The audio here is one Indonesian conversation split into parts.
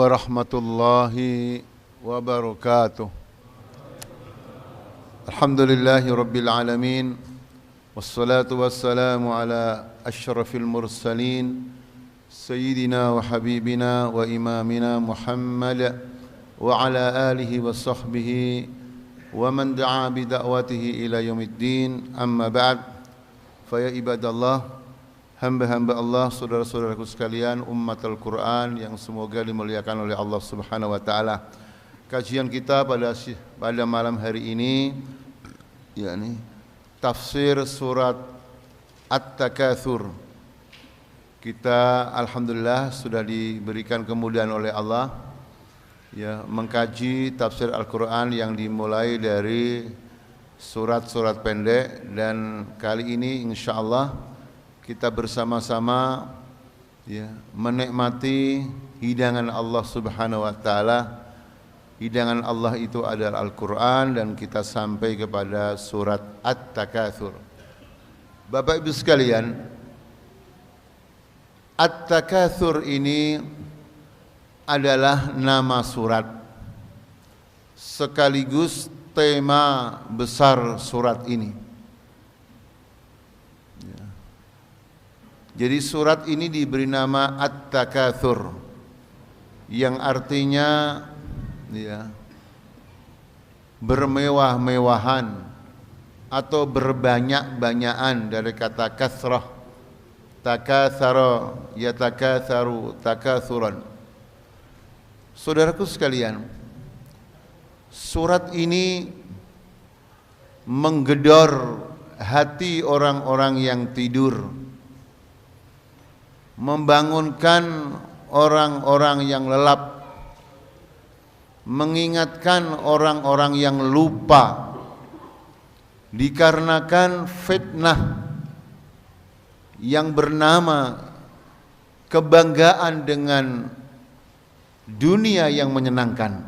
warahmatullahi wabarakatuh. Alhamdulillahi rabbil alamin. Wassalatu wassalamu ala asyrafil mursalin Sayyidina wa habibina wa imamina Muhammad wa ala alihi wa sahbihi wa man da'a bida'watihi ila yaumiddin. Amma ba'd. Faya ibadallah, hamba-hamba Allah, saudara-saudaraku sekalian, umat Al-Quran yang semoga dimuliakan oleh Allah Subhanahu wa taala. Kajian kita pada malam hari ini yakni tafsir surat At-Takatsur. Kita alhamdulillah sudah diberikan kemudahan oleh Allah ya mengkaji tafsir Al-Quran yang dimulai dari surat-surat pendek, dan kali ini insyaallah kita bersama-sama ya menikmati hidangan Allah Subhanahu wa taala. Hidangan Allah itu adalah Al-Quran, dan kita sampai kepada surat At-Takatsur. Bapak Ibu sekalian, At-Takatsur ini adalah nama surat sekaligus tema besar surat ini. Jadi surat ini diberi nama At-Takatsur yang artinya ya, bermewah-mewahan atau berbanyak-banyakan, dari kata kasrah, takatsara yatakatsaru takatsuran. Saudaraku sekalian, surat ini menggedor hati orang-orang yang tidur, membangunkan orang-orang yang lelap, mengingatkan orang-orang yang lupa dikarenakan fitnah yang bernama kebanggaan dengan dunia yang menyenangkan.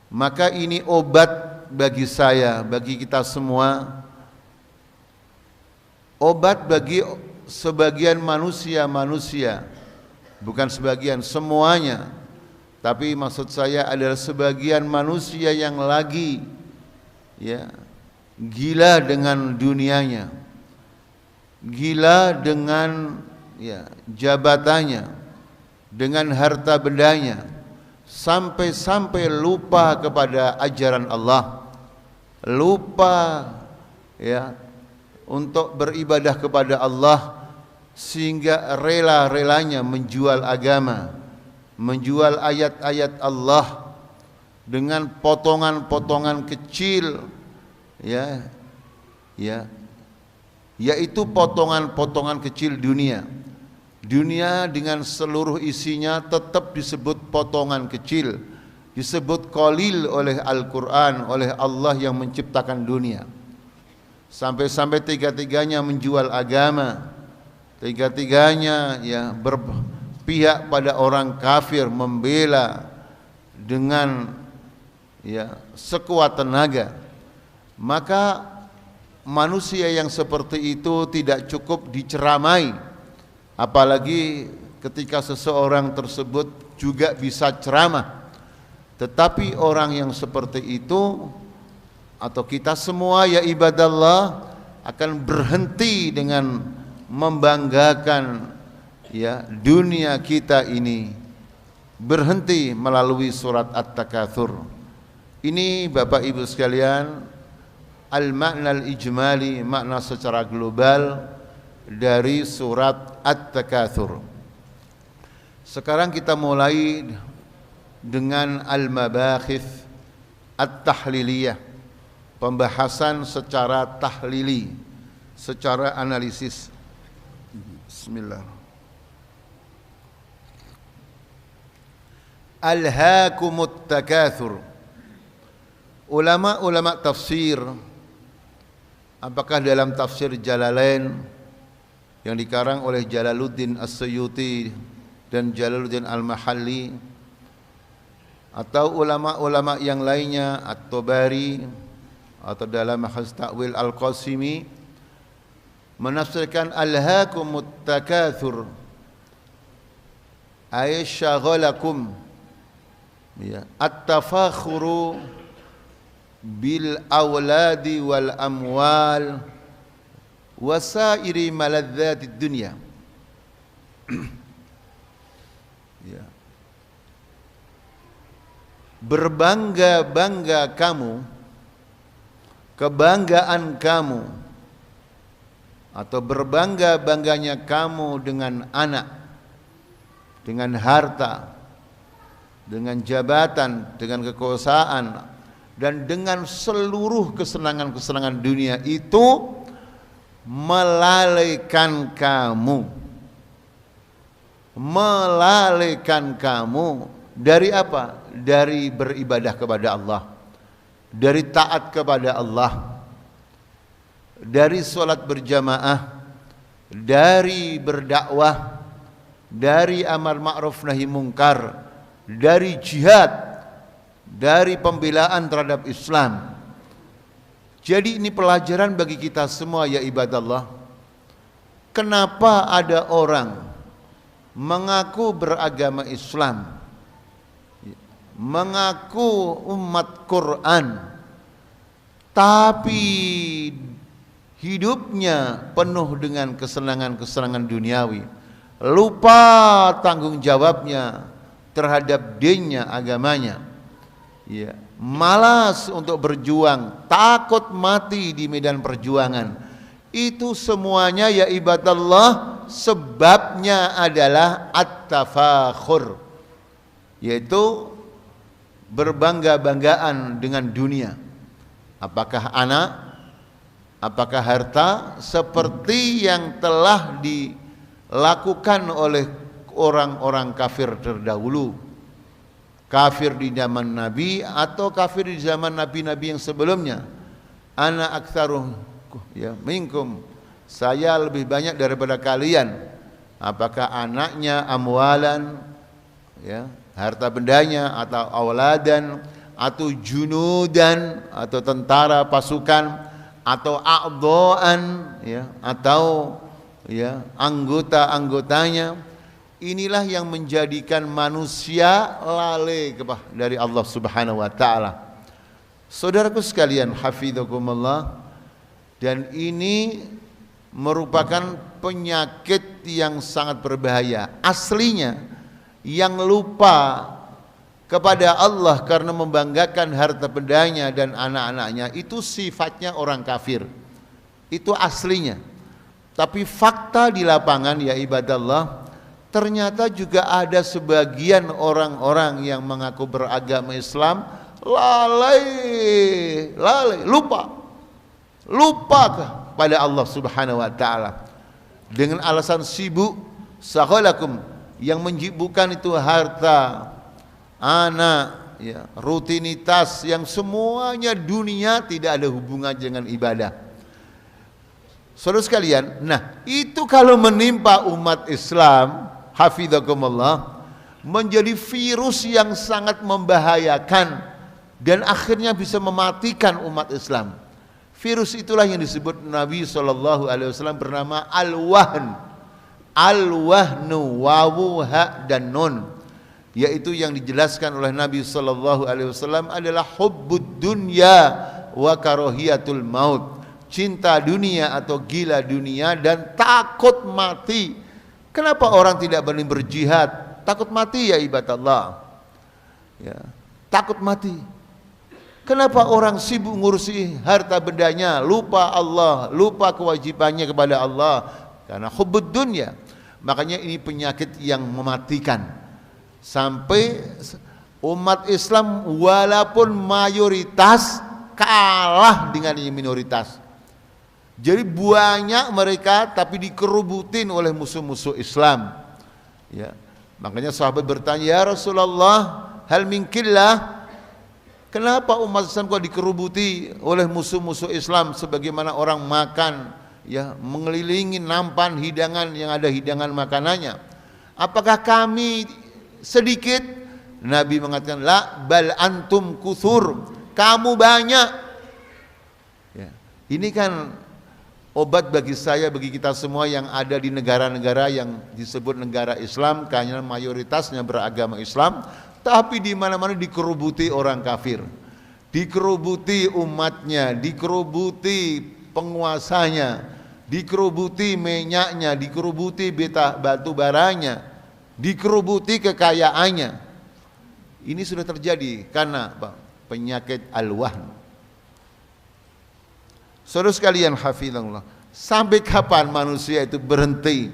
Maka ini obat bagi saya, bagi kita semua, obat bagi sebagian manusia, bukan sebagian, semuanya. Tapi maksud saya adalah sebagian manusia yang lagi ya gila dengan dunianya, gila dengan ya jabatannya, dengan harta bendanya, sampai lupa kepada ajaran Allah, lupa ya untuk beribadah kepada Allah, sehingga rela-relanya menjual agama, menjual ayat-ayat Allah dengan potongan-potongan kecil ya yaitu potongan-potongan kecil dunia. Dunia dengan seluruh isinya tetap disebut potongan kecil, disebut qalil oleh Al-Quran, oleh Allah yang menciptakan dunia. Sampai-sampai tiga-tiganya menjual agama, tiga-tiganya ya berpihak pada orang kafir, membela dengan ya sekuat tenaga. Maka manusia yang seperti itu tidak cukup diceramai, apalagi ketika seseorang tersebut juga bisa ceramah. Tetapi orang yang seperti itu, atau kita semua ya ibadallah, akan berhenti dengan membanggakan ya dunia kita ini, berhenti melalui surat At-Takatsur. Ini Bapak Ibu sekalian, al-makna al-ijmali, makna secara global dari surat At-Takatsur. Sekarang kita mulai dengan al-mabakhith at-tahliliyah, pembahasan secara tahlili, secara analisis. Bismillah. Alhaakumut takatsur. Ulama-ulama tafsir, apakah dalam tafsir Jalalain yang dikarang oleh Jalaluddin As-Suyuti dan Jalaluddin Al-Mahalli, atau ulama-ulama yang lainnya, At-Tabari, atau dalam Mahaz Ta'wil Al-Qasimi, menafsirkan alhaakumut takatsur ay syaghalakum ya at-tafakhuru bil awladi wal amwal wasairi maladzatid dunya. Ya. Berbangga-bangga kamu, kebanggaan kamu, atau berbangga-bangganya kamu dengan anak, dengan harta, dengan jabatan, dengan kekuasaan, dan dengan seluruh kesenangan-kesenangan dunia itu melalaikan kamu. Melalaikan kamu dari apa? Dari beribadah kepada Allah, dari taat kepada Allah, dari sholat berjamaah, dari berdakwah, dari amar ma'ruf nahi mungkar, dari jihad, dari pembelaan terhadap Islam. Jadi ini pelajaran bagi kita semua ya ibadallah. Kenapa ada orang mengaku beragama Islam, mengaku umat Quran, tapi hidupnya penuh dengan kesenangan-kesenangan duniawi, lupa tanggung jawabnya terhadap dinnya, agamanya, ya, malas untuk berjuang, takut mati di medan perjuangan. Itu semuanya ya ibadallah sebabnya adalah at-tafakhur, yaitu berbangga-banggaan dengan dunia. Apakah anak, apakah harta, seperti yang telah dilakukan oleh orang-orang kafir terdahulu, kafir di zaman Nabi atau kafir di zaman nabi-nabi yang sebelumnya. Ana aktsaruh ya minkum, saya lebih banyak daripada kalian. Apakah anaknya, amwalan, ya, harta bendanya, atau auladan, atau junudan, atau tentara pasukan, atau a'dha'an, ya, atau ya anggota-anggotanya. Inilah yang menjadikan manusia lalai dari Allah Subhanahu wa taala. Saudaraku sekalian, hafizakumullah, dan ini merupakan penyakit yang sangat berbahaya. Aslinya yang lupa kepada Allah karena membanggakan harta bendanya dan anak-anaknya, itu sifatnya orang kafir. Itu aslinya. Tapi fakta di lapangan ya ibadallah, ternyata juga ada sebagian orang-orang yang mengaku beragama Islam lalai, lupa pada Allah Subhanahu wa taala dengan alasan sibuk, saghalakum, yang menyibukkan itu harta, anak, ya, rutinitas yang semuanya dunia, tidak ada hubungan dengan ibadah. Saudara sekalian, nah itu kalau menimpa umat Islam, hafizakumullah, menjadi virus yang sangat membahayakan dan akhirnya bisa mematikan umat Islam. Virus itulah yang disebut Nabi SAW bernama al-wahn. Al-wahnu, wawu, ha, dan nun, yaitu yang dijelaskan oleh Nabi SAW adalah hubbud dunya wa karahiyatul maut, cinta dunia atau gila dunia dan takut mati. Kenapa orang tidak berani berjihad? Takut mati ya ibadallah, ya, takut mati. Kenapa orang sibuk ngurusi harta bendanya, lupa Allah, lupa kewajibannya kepada Allah? Karena hubbud dunya. Makanya ini penyakit yang mematikan. Sampai umat Islam walaupun mayoritas kalah dengan yang minoritas. Jadi banyak mereka tapi dikerubutin oleh musuh-musuh Islam. Ya. Makanya sahabat bertanya, ya Rasulullah, hal min killah, kenapa umat Islam kok dikerubuti oleh musuh-musuh Islam sebagaimana orang makan, ya, mengelilingi nampan hidangan yang ada hidangan makanannya? Apakah kami sedikit? Nabi mengatakan, la bal antum kuthur, kamu banyak. Ya. Ini kan obat bagi saya, bagi kita semua yang ada di negara-negara yang disebut negara Islam, karena mayoritasnya beragama Islam, tapi di mana-mana dikerubuti orang kafir, dikerubuti umatnya, dikerubuti penguasanya, dikerubuti minyaknya, dikerubuti batu baranya, dikerubuti kekayaannya. Ini sudah terjadi karena penyakit al-wahn. Saudara sekalian hafizallah, sampai kapan manusia itu berhenti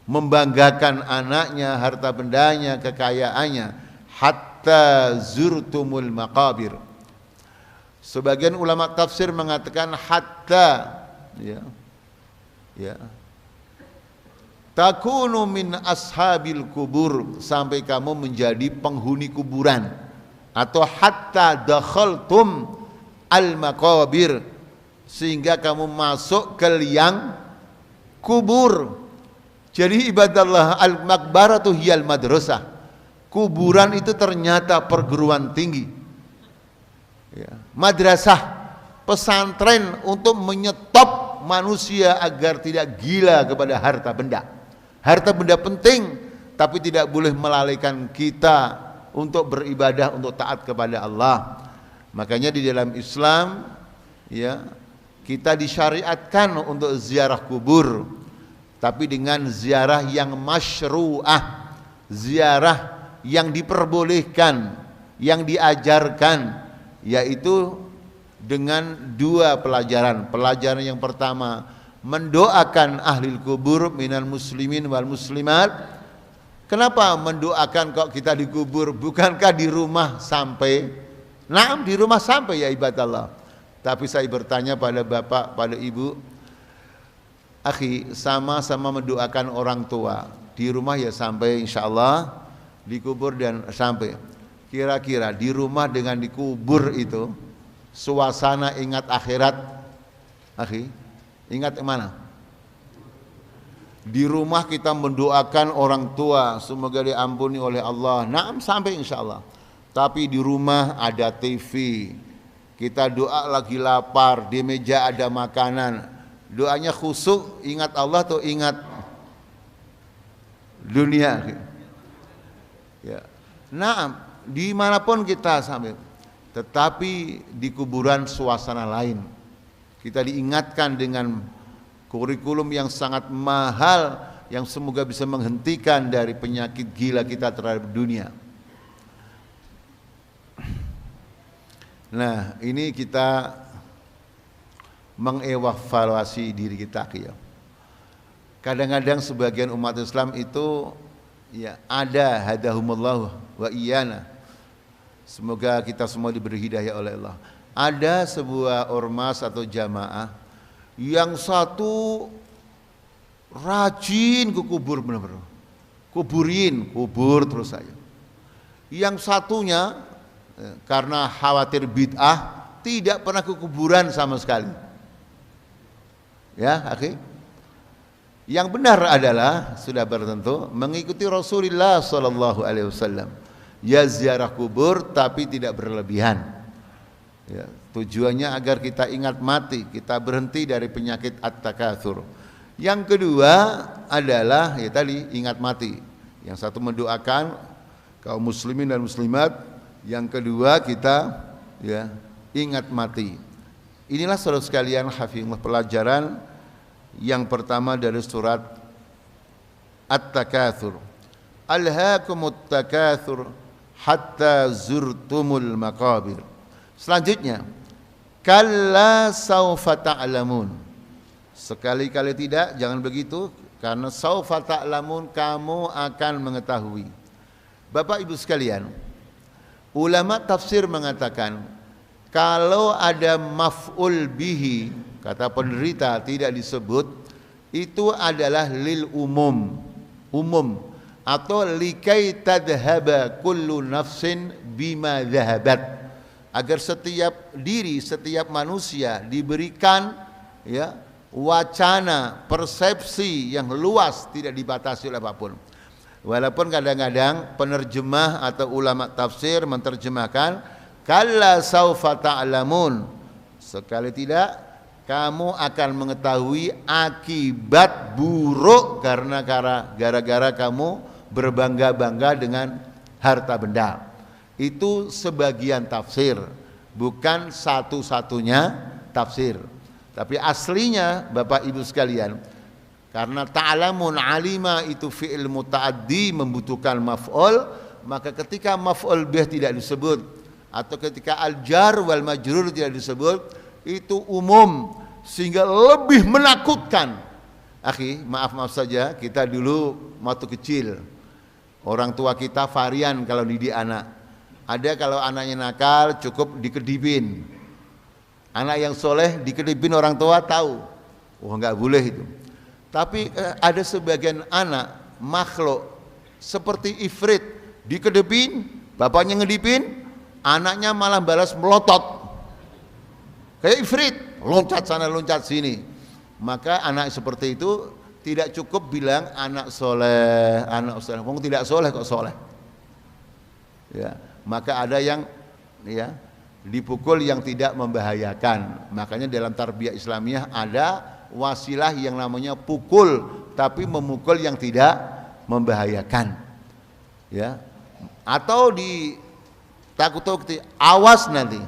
membanggakan anaknya, harta bendanya, kekayaannya? Hatta zurtumul maqabir. Sebagian ulama tafsir mengatakan hatta, takunu min ashabil kubur, sampai kamu menjadi penghuni kuburan, atau hatta dakhaltum al maqabir, sehingga kamu masuk ke liang kubur. Jadi ibadallah, al maqbaratu hiyal madrasah. Kuburan itu ternyata perguruan tinggi, madrasah, pesantren untuk menyetop manusia agar tidak gila kepada harta benda. Harta benda penting, tapi tidak boleh melalaikan kita untuk beribadah, untuk taat kepada Allah. Makanya di dalam Islam, kita disyariatkan untuk ziarah kubur, tapi dengan ziarah yang masyru'ah, ziarah yang diperbolehkan, yang diajarkan, yaitu dengan dua pelajaran. Pelajaran yang pertama, mendoakan ahli kubur minal muslimin wal muslimat. Kenapa mendoakan kok kita dikubur? Bukankah di rumah sampai? Naam, di rumah sampai ya ibadallah. Tapi saya bertanya pada bapak, pada ibu, akhi, sama-sama mendoakan orang tua. Di rumah ya sampai insyaallah, dikubur dan sampai. Kira-kira di rumah dengan dikubur itu, suasana ingat akhirat, akhi, ingat mana? Di rumah kita mendoakan orang tua, semoga diampuni oleh Allah. Naam, sampai insyaallah. Tapi di rumah ada TV, kita doa lagi lapar, di meja ada makanan, doanya khusyuk, ingat Allah atau ingat dunia? Nah, dimanapun kita sampai, tetapi di kuburan suasana lain. Kita diingatkan dengan kurikulum yang sangat mahal, yang semoga bisa menghentikan dari penyakit gila kita terhadap dunia. Nah, ini kita mengevaluasi diri kita, ya. Kadang-kadang sebagian umat Islam itu ada hadahumullah wa iyana. Semoga kita semua diberi hidayah oleh Allah. Ada sebuah ormas atau jamaah yang satu rajin ke kubur, benar-benar kubur terus saja. Yang satunya karena khawatir bid'ah tidak pernah ke kuburan sama sekali. Ya, akhi. Yang benar adalah sudah bertentu mengikuti Rasulullah sallallahu alaihi wasallam. Ya ziarah kubur tapi tidak berlebihan. Ya, tujuannya agar kita ingat mati, kita berhenti dari penyakit at-takatsur. Yang kedua adalah tadi ingat mati. Yang satu mendoakan kaum muslimin dan muslimat, yang kedua kita ingat mati. Inilah saudara sekalian hafizullah pelajaran yang pertama dari surat At-Takatsur. Alhaakumut takatsur hatta zurtumul maqabir. Selanjutnya, kalla saufa ta'lamun. Sekali-kali tidak, jangan begitu, karena saufa ta'lamun, kamu akan mengetahui. Bapak Ibu sekalian, ulama tafsir mengatakan kalau ada maf'ul bihi, kata penderita tidak disebut, itu adalah lil umum, atau likai tadhhaba kullu nafsin bima dhahabat, agar setiap diri, setiap manusia diberikan wacana, persepsi yang luas, tidak dibatasi oleh apapun. Walaupun kadang-kadang penerjemah atau ulama tafsir menerjemahkan kalla saufa ta'lamun, sekali tidak kamu akan mengetahui akibat buruk karena gara-gara kamu berbangga-bangga dengan harta benda. Itu sebagian tafsir, bukan satu-satunya tafsir. Tapi aslinya Bapak Ibu sekalian, karena ta'lamun alima itu fi'il muta'addi membutuhkan maf'ul, maka ketika maf'ul bih tidak disebut atau ketika al-jar wal majrur tidak disebut, itu umum sehingga lebih menakutkan. Akhi, maaf saja, kita dulu waktu kecil orang tua kita varian kalau didik anak. Ada kalau anaknya nakal cukup dikedipin. Anak yang soleh dikedipin orang tua tahu. Oh enggak boleh itu. Tapi ada sebagian anak makhluk seperti ifrit dikedipin, bapaknya ngedipin, anaknya malah balas melotot. Kayak ifrit, loncat sana loncat sini. Maka anak seperti itu tidak cukup bilang anak soleh, wong tidak soleh kok soleh. Ya, maka ada yang ya dipukul yang tidak membahayakan. Makanya dalam tarbiyah Islamiyah ada wasilah yang namanya pukul, tapi memukul yang tidak membahayakan. Ya, atau takut-takut awas nanti.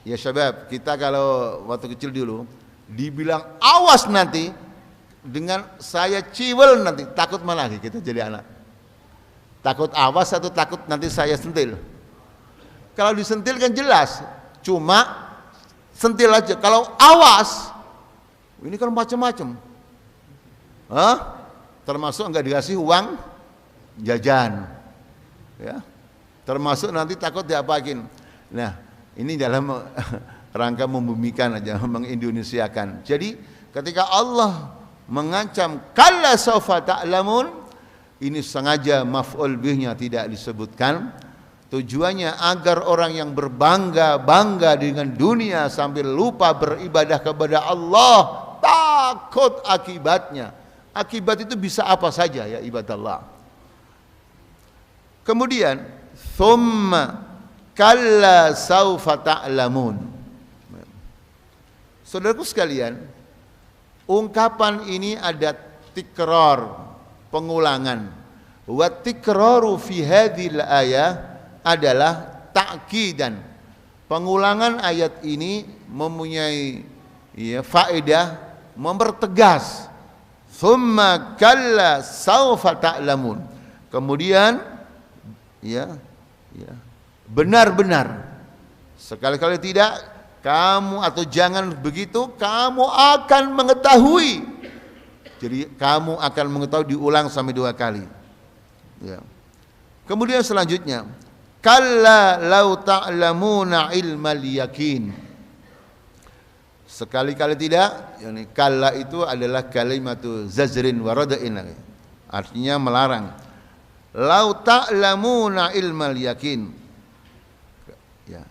Ya syabab, kita kalau waktu kecil dulu dibilang awas nanti, dengan saya ciwel nanti, takut mana lagi kita jadi anak? Takut awas atau takut nanti saya sentil? Kalau disentil kan jelas, cuma sentil aja. Kalau awas, ini kan macam-macam. Termasuk enggak dikasih uang jajan, ya. Termasuk nanti takut diapakin. Nah, ini dalam rangka membumikan aja, mengindonesiakan. Jadi ketika Allah mengancam kalla saufa ta'lamun, ini sengaja maf'ul bihnya tidak disebutkan. Tujuannya agar orang yang berbangga-bangga dengan dunia sambil lupa beribadah kepada Allah takut akibatnya. Akibat itu bisa apa saja ya ibadallah. Kemudian thumma kalla saufa ta'lamun. Saudaraku sekalian, ungkapan ini ada tikrar, pengulangan. Wa tikraru fi hadhil ayah adalah ta'kidan. Pengulangan ayat ini mempunyai faedah mempertegas. Thumma kalla saufa ta'lamun. Kemudian benar-benar, sekali-kali tidak kamu atau jangan begitu, kamu akan mengetahui. Jadi kamu akan mengetahui, diulang sampai 2 kali. Ya. Kemudian selanjutnya, kalla lau ta'lamuna ilmal yakin. Sekali-kali tidak, yani kalla itu adalah kalimatu zajrin wa rada'in, artinya melarang. Lau ta'lamuna ilmal yakin, ya,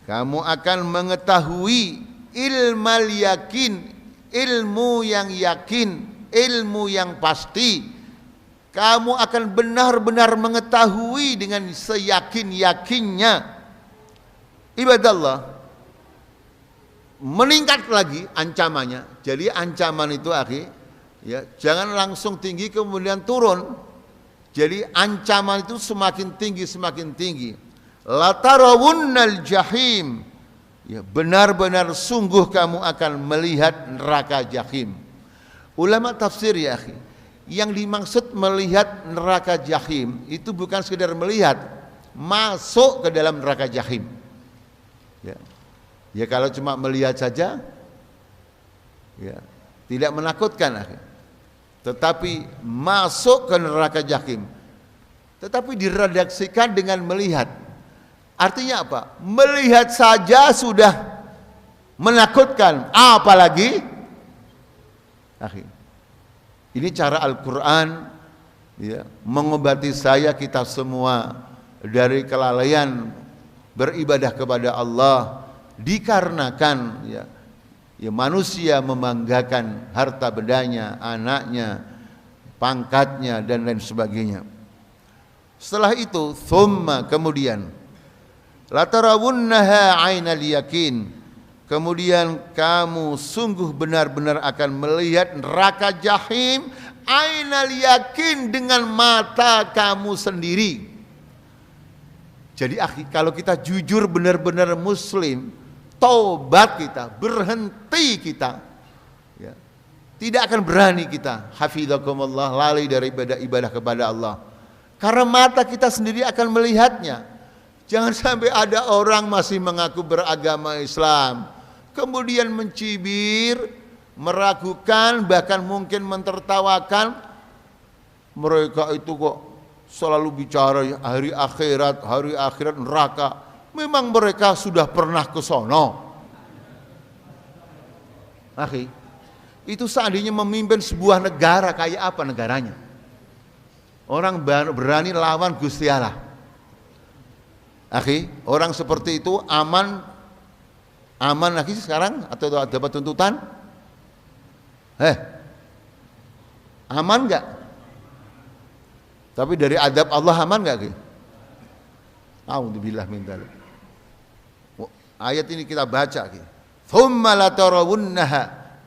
kamu akan mengetahui ilmal yakin, ilmu yang yakin, ilmu yang pasti. Kamu akan benar-benar mengetahui dengan seyakin-yakinnya. Ibadallah, meningkat lagi ancamannya. Jadi ancaman itu akhi, ya, jangan langsung tinggi kemudian turun. Jadi ancaman itu semakin tinggi, semakin tinggi. La tarawunnal jahim, ya, benar-benar sungguh kamu akan melihat neraka jahim. Ulama tafsir ya akhi, yang dimaksud melihat neraka jahim itu bukan sekedar melihat, masuk ke dalam neraka jahim. Ya, ya kalau cuma melihat saja, ya, tidak menakutkan akhi. Tetapi masuk ke neraka jahim, tetapi diredaksikan dengan melihat. Artinya apa? Melihat saja sudah menakutkan, apalagi akhi. Ini cara Al-Quran, ya, mengobati saya, kita semua dari kelalaian beribadah kepada Allah, dikarenakan ya manusia membanggakan harta bendanya, anaknya, pangkatnya dan lain sebagainya. Setelah itu, thumma, kemudian, la tarawunnaha 'ainal yakin, Kemudian kamu sungguh benar-benar akan melihat neraka jahim ainal yakin, dengan mata kamu sendiri. Jadi kalau kita jujur benar-benar muslim, taubat kita, berhenti kita, ya, tidak akan berani kita hafizakumullah lalai dari ibadah kepada Allah, karena mata kita sendiri akan melihatnya. Jangan sampai ada orang masih mengaku beragama Islam, kemudian mencibir, meragukan, bahkan mungkin mentertawakan. Mereka itu kok selalu bicara hari akhirat neraka. Memang mereka sudah pernah ke sono. Akhi, itu seandainya memimpin sebuah negara, kayak apa negaranya? Orang berani lawan Gusti Allah. Akhi, orang seperti itu aman lagi sekarang atau dapat tuntutan? Aman enggak? Tapi dari adab Allah aman enggak? A'udzubillah min dzalik. Ayat ini kita baca, "Tsumma latarawunnaha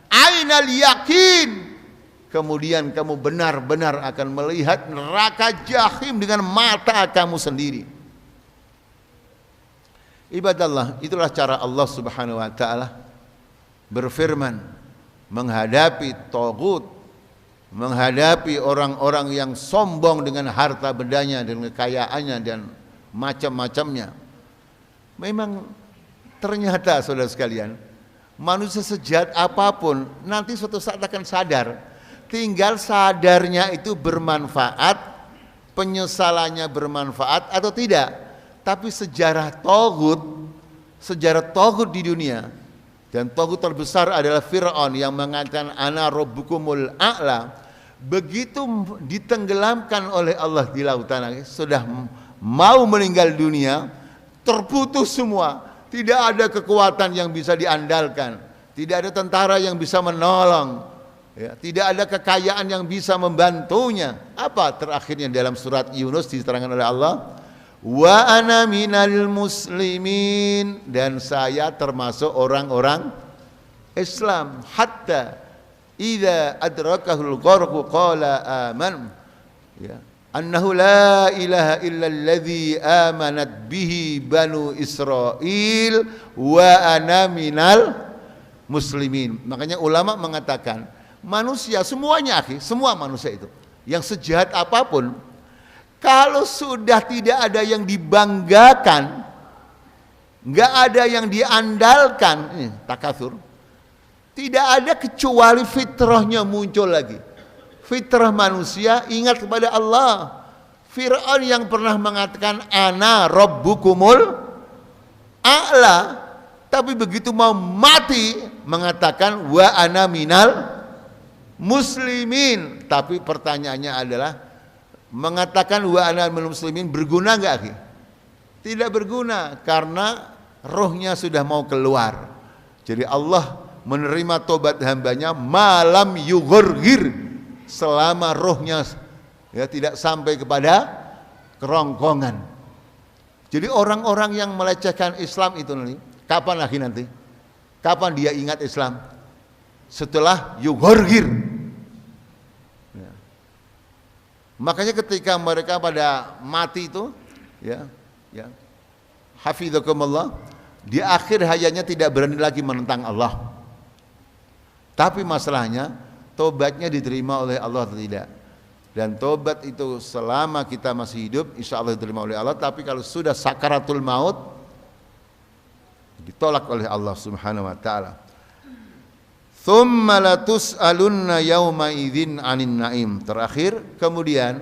ainal yakin." Kemudian kamu benar-benar akan melihat neraka jahim dengan mata kamu sendiri. Ibadallah, itulah cara Allah Subhanahu wa taala berfirman menghadapi tagut, menghadapi orang-orang yang sombong dengan harta bendanya dan kekayaannya dan macam-macamnya. Memang ternyata saudara sekalian, manusia sejahat apapun nanti suatu saat akan sadar. Tinggal sadarnya itu bermanfaat, penyesalannya bermanfaat atau tidak. Tapi sejarah togut di dunia, dan togut terbesar adalah Fir'aun yang mengatakan ana rabbukumul a'la. Begitu ditenggelamkan oleh Allah di lautan, sudah mau meninggal dunia, terputus semua. Tidak ada kekuatan yang bisa diandalkan, tidak ada tentara yang bisa menolong, ya, tidak ada kekayaan yang bisa membantunya. Apa terakhirnya dalam surat Yunus diterangkan oleh Allah? Wa ana minal muslimin, dan saya termasuk orang-orang Islam. Hatta idza adrakahul gharqu qala aman, ya, annahu la ilaha illa alladzi amanat bihi banu Israil wa ana minal muslimin. Makanya ulama mengatakan manusia semuanya, semua manusia itu yang sejahat apapun, kalau sudah tidak ada yang dibanggakan, nggak ada yang diandalkan, takatsur, tidak ada kecuali fitrahnya muncul lagi. Fitrah manusia ingat kepada Allah. Fir'aun yang pernah mengatakan ana rabbukumul a'la, tapi begitu mau mati mengatakan wa ana minal muslimin. Tapi pertanyaannya adalah, mengatakan wa ana minal muslimin berguna enggak? Tidak berguna, karena rohnya sudah mau keluar. Jadi Allah menerima tobat hambanya malam yughurghir, selama rohnya ya tidak sampai kepada kerongkongan. Jadi orang-orang yang melecehkan Islam itu kapan lagi nanti? Kapan dia ingat Islam? Setelah yughurghir. Makanya ketika mereka pada mati itu, ya, hafizakumullah, di akhir hayatnya tidak berani lagi menentang Allah. Tapi masalahnya tobatnya diterima oleh Allah atau tidak. Dan tobat itu selama kita masih hidup insya Allah diterima oleh Allah. Tapi kalau sudah sakaratul maut, ditolak oleh Allah Subhanahu wa taala. Tsumma latus'alunna yauma idzin 'anin na'im. Terakhir, kemudian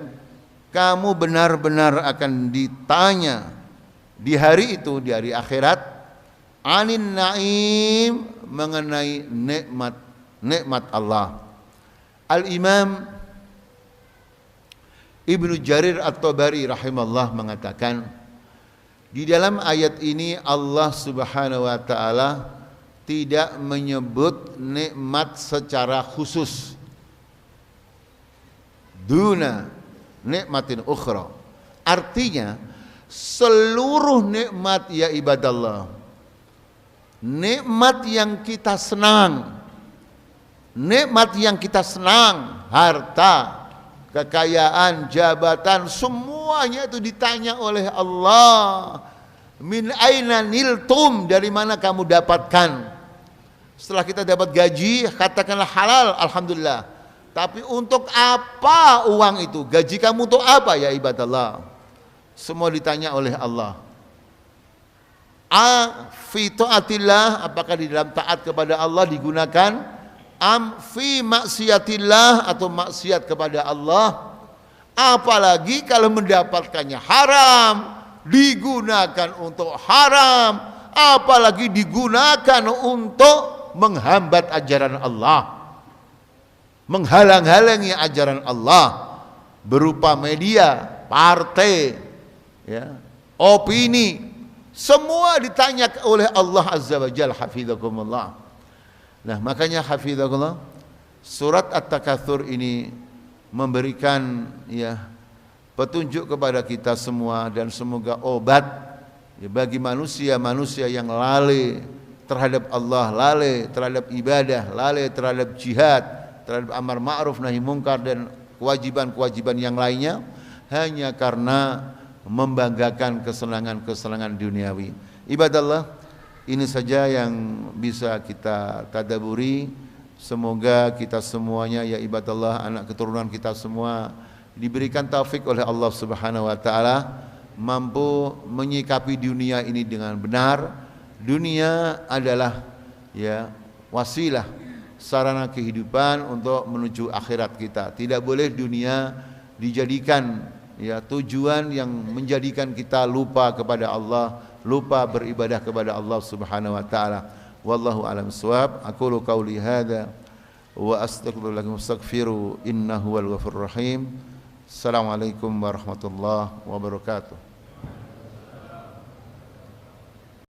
kamu benar-benar akan ditanya di hari itu, di hari akhirat, 'anin na'im, mengenai nikmat Allah. Al-Imam Ibnu Jarir At-Tabari rahimahullah mengatakan, di dalam ayat ini Allah Subhanahu wa taala tidak menyebut nikmat secara khusus. Duna nikmatin ukhra. Artinya seluruh nikmat ya ibadallah nikmat yang kita senang, harta, kekayaan, jabatan, semuanya itu ditanya oleh Allah. Min aina niltum, dari mana kamu dapatkan? Setelah kita dapat gaji, katakanlah halal, alhamdulillah. Tapi untuk apa uang itu? Gaji kamu untuk apa ya ibadallah? Semua ditanya oleh Allah. Fi taatillah, apakah di dalam taat kepada Allah digunakan? Am fi maksiatillah, atau maksiat kepada Allah? Apalagi kalau mendapatkannya haram, digunakan untuk haram, apalagi digunakan untuk menghambat ajaran Allah, menghalang-halangi ajaran Allah berupa media, partai, ya, opini. Semua ditanya oleh Allah Azza wa Jalla. Hafizakumullah. Nah, makanya hafizakumullah, surat At-Takatsur ini memberikan ya petunjuk kepada kita semua, dan semoga obat ya, bagi manusia-manusia yang lalai terhadap Allah, lalai terhadap ibadah, lalai terhadap jihad, terhadap amar ma'ruf nahi mungkar, dan kewajiban-kewajiban yang lainnya, hanya karena membanggakan kesenangan-kesenangan duniawi. Ibadallah, ini saja yang bisa kita tadaburi. Semoga kita semuanya ya ibadallah, anak keturunan kita semua diberikan taufik oleh Allah Subhanahu wa taala, mampu menyikapi dunia ini dengan benar. Dunia adalah ya wasilah, sarana kehidupan untuk menuju akhirat kita. Tidak boleh dunia dijadikan ya tujuan yang menjadikan kita lupa kepada Allah, lupa beribadah kepada Allah Subhanahu wa taala. Wallahu a'lam bissawab. Aqulu qauli hadza wa astaghfiru innahu wal ghafurur rahim. Assalamualaikum warahmatullahi wabarakatuh.